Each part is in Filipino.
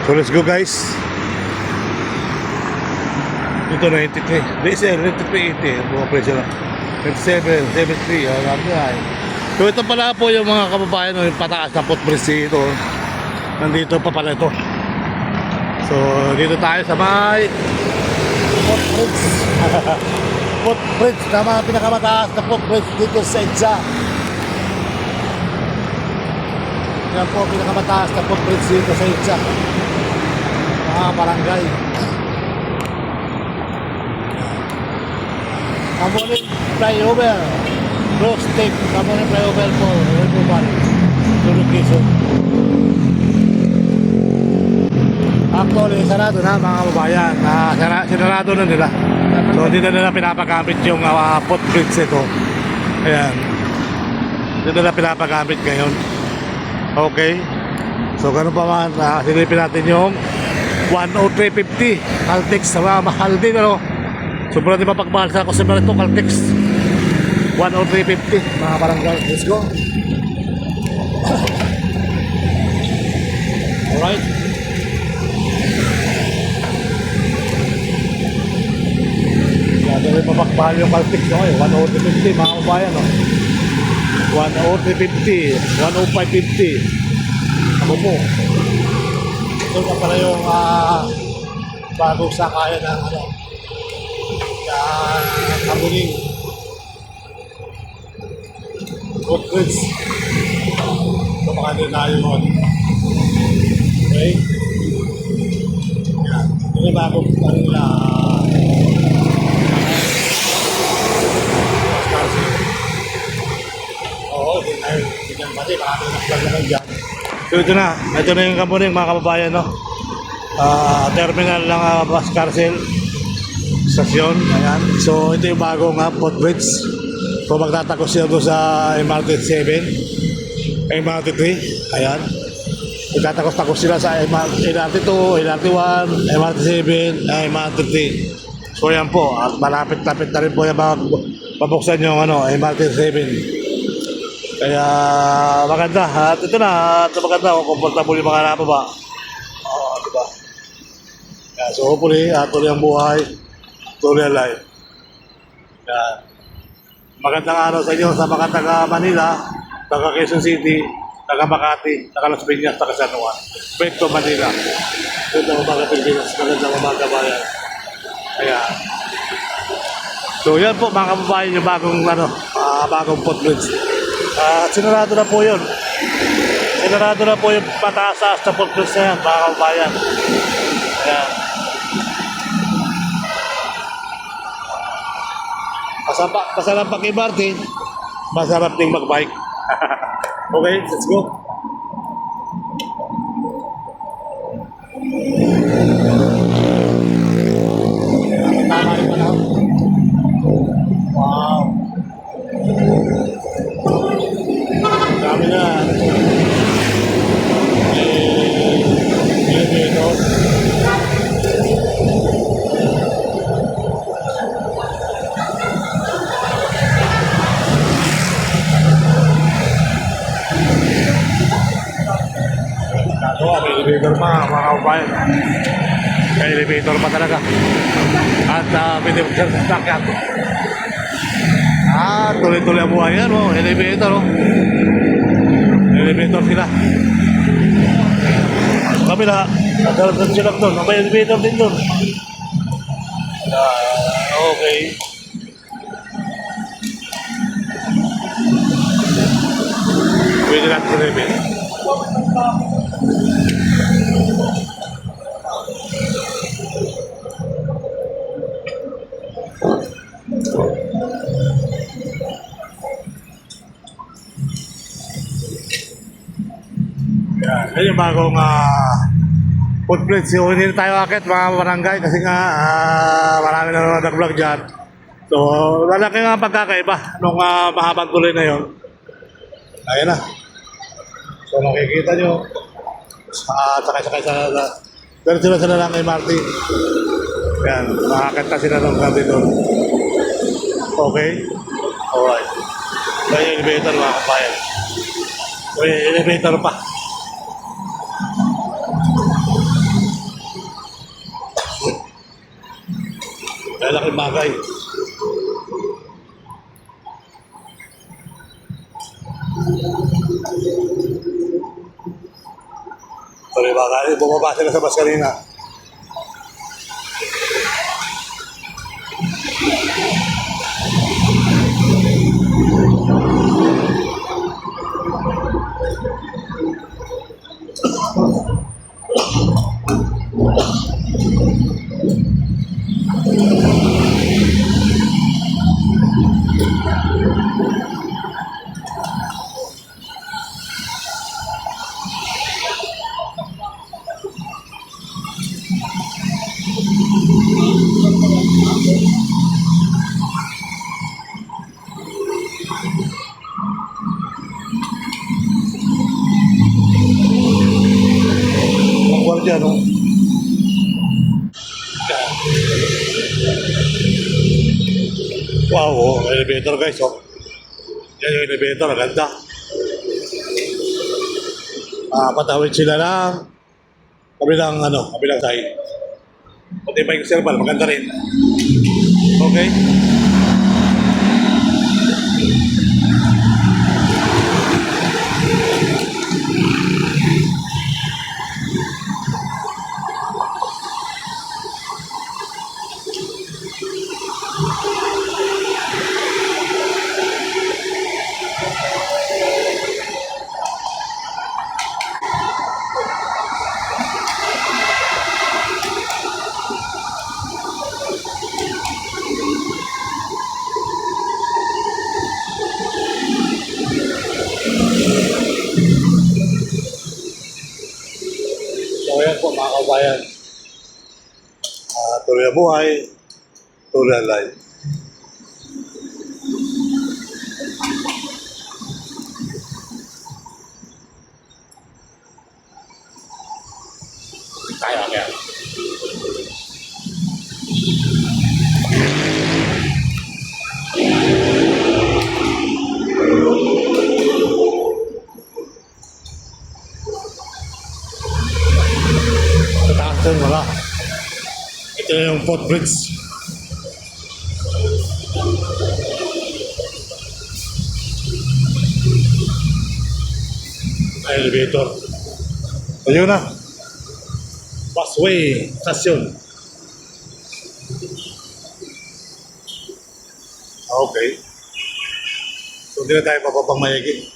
So let's go guys. Ito 93. Di sir, 93.80. Buka presyo lang. 97, 73. Alam nyo ay. So ito pala po yung mga kababayan, yung pataas na footbridge dito. Nandito pa pala ito. So dito tayo sa may footbridge. Footbridge na mga pinakamataas na footbridge dito sa EDSA. Yan po pinakamataas na footbridge dito sa EDSA. Mga barangay. Kamuning flyover. Cross tape. Kamuning flyover po. Removal. Tulog Quezon. Actually, sarado na mga kababayan. Sinarado na nila. So, hindi na nila pinapagamit yung footbridge ito. Ayan. Hindi na nila pinapagamit ngayon. Okay. So, ganun pa man. Silipin natin yung 103.50. Caltex. Mahal din, ano? Sobrang di mapagmahal sa customer ito. Caltex. 103.50. Mga barangay. Let's go. Alright. Dahil mapagmahal yung Caltex no? 103.50 mga kabayan no? 103.50 105.50 ako po ito na pala yung bagong sakayan ng Kamuning footbridge ito mga denayo yun okay yan ito na bagong So ito na yung Kamuning mga kababayan no? Terminal ng bus carousel stasyon, ayan. So ito yung bagong footbridge. So magtatakos siya doon sa MRT 7 MRT 3, ayan. Magtatakos sila sa MRT 2, MRT 1, MRT 7, MRT 3. So yan po, at malapit-lapit na rin po yung pabuksan yung MRT 7. Kaya maganda. At ito na, maganda kung comfortable yung mga nababa. Oo, diba? Kaya, so hopefully, tuloy ang buhay, tuloy ang life. Kaya, magandang araw sa inyo sa mga taga Manila, taga Quezon City, taga Makati, taga Las Piñas, taga San Juan. Back to Manila. Magandang umaga Pilipinas, magandang umaga bayan. Kaya, so yan po mga kababayan yung bagong footbridge. Sinarado na po yun. Sinarado na po yung pataas na footbridge na yan, mga kababayan. Ayan. Masarap pag-MRT, masarap ding mag-bike. Okay, let's go. Tama rin pa na. Wow. Dami na. Elevator. May elevator pa mga kababayan. May elevator pa talaga. At pwede mo siya sa sakyan. Tuloy-tuloy ang buhay yan, oh. Elevator, oh. Elevator sila. Kabila, nagkaroon sila doon. May elevator din doon. Okay. Pwede natin sa elevator. Yan yung bagong footbridge. So, hindi tayo akit mga barangay kasi nga marami na nag-vlog dyan. So, lalaki nga pagkakaiba nung mahabang tuloy na yun. Ayan na. So, makikita nyo. Sakay-sakay sa diretso na lang MRT. Yan, makakit na sila nung gabi doon. Okay. Alright. So, yung elevator mga kabayan. So, yung elevator pa. Malaking bagay. Sorry mga kaibigan, bumaba sila sa bus kanina. Ang gwardiya, no? Wow, oh, elevator guys, oh. Yan yung elevator, ang ganda. Patawid sila ng kabilang side. Pati pa yung serval, maganda rin. Okay. So ayan po mga kabayan. Tuloy ang buhay, tuloy ang life. Kaya. Sa taas din, wala. Ito na yung footbridge. Elevator. Ayun na. Busway station. Okay. So, hindi na tayo papapang mayagi.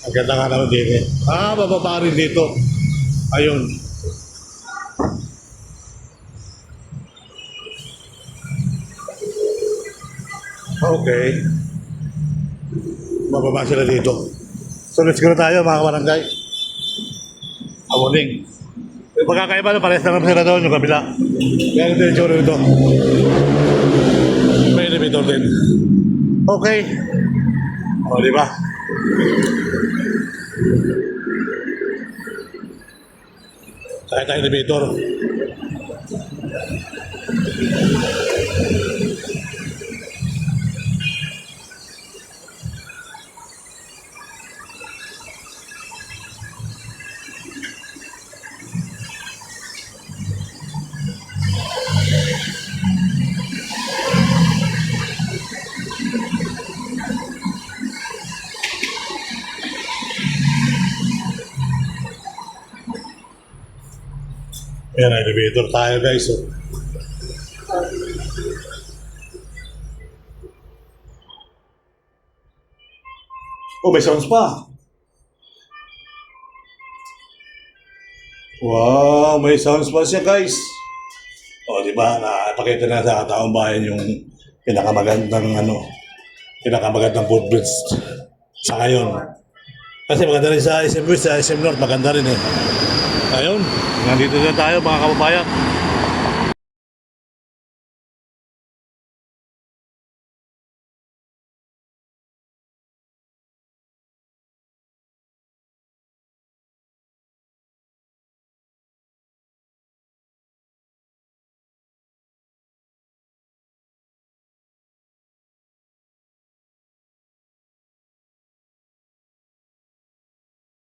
Ang ganda nga naman din eh. Bababa rin dito. Ayun. Okay. Bababa sila dito. So let's go na tayo mga kabarangay. Amuning. Yung pagkakaiba na parehas lang sila doon yung kabila. Kaya ito yung tsura nito. May elevator din. Okay. O, di ba? Kaya tayo elevator. Ayan, elevator tayo guys. Oh, may sounds pa. Wow, may sounds pa siya guys. O, di ba? Napakita na sa taong bayan yung pinakamagandang footbridge sa ngayon. Kasi maganda rin sa SM West, sa SM North, maganda rin eh. Ayun, nandito na tayo mga kababayan.